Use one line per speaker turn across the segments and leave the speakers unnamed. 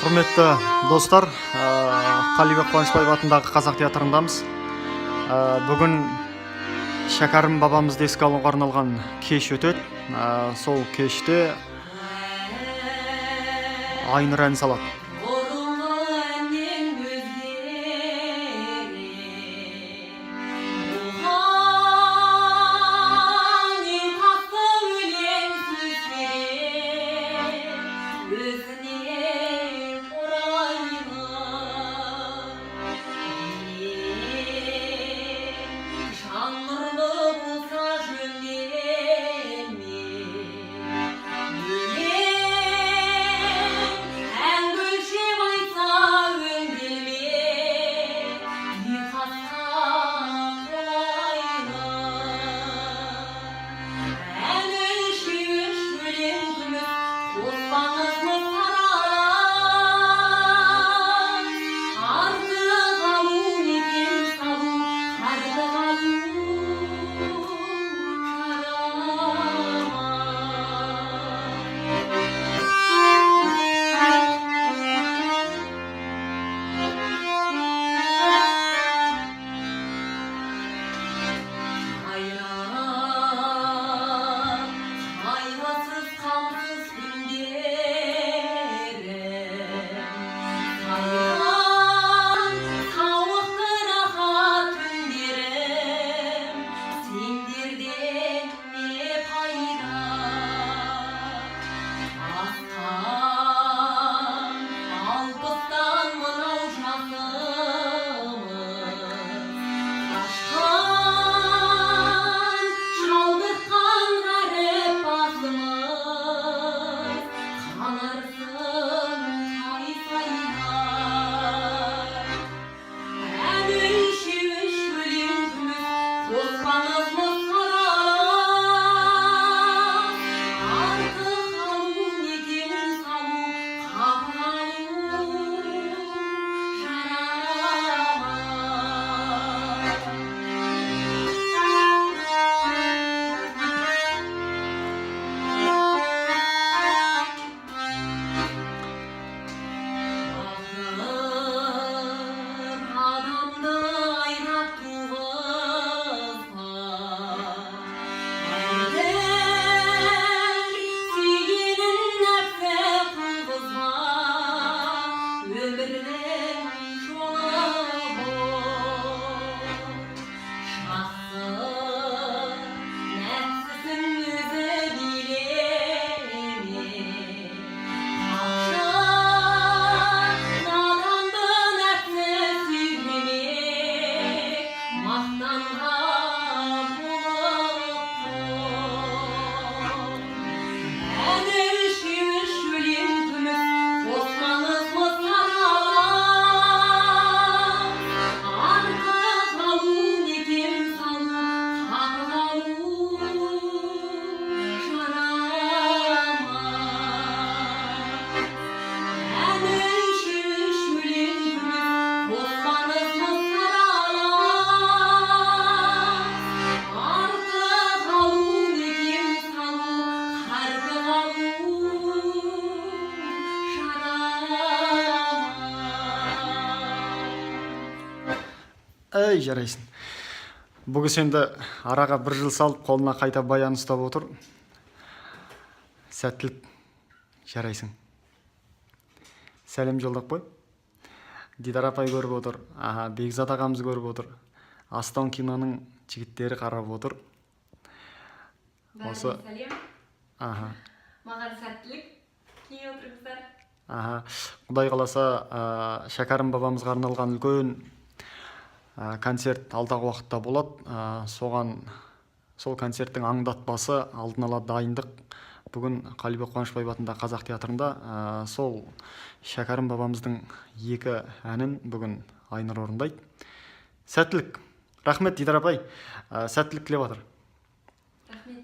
Құрметті достар, Қалибек Қуанышбаев атындағы қазақ театрындамыз. Бүгін шәкәрім бабамызды еске алуға арналған кеш өтеді. Сол кеште Айнұр ән салады.
Бұрынғы әннен өзгерек, бұған қасты өлең сөз керек, өзіне орайлы жаңғырлы болса жөнделме,
Жарайсың. Бүгін сенді араға бір жыл салып, қолына қайта баян ұстап отыр. Сәттілік. Жарайсың. Сәлем жолдап қой. Дидар апай көріп отыр. Бекзат ағамыз көріп отыр. Астан киноның жігіттері қарап отыр.
Бәріне сәлем. Маған сәттілік. Кейін отырыңыздар.
Құдай қаласа, шәкәрім бабамызға арналған үлкен концерт алдағы уақытта болады. Сол концерттің аңдатпасы, алдын ала дайындық бүгін Қалибек Қуанышбаев атындағы қазақ театрында. Сол шәкәрім бабамыздың екі әнін бүгін Айнұр орындайды. Сәттілік. Рахмет, Дидар апай. Сәттілік тілеп жатыр.
Рахмет.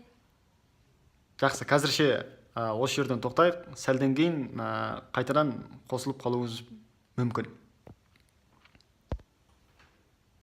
Жақсы, қазірше осы жерден тоқтайық. Сәлден кейін қайтадан қосылып қалуымыз мүмкін.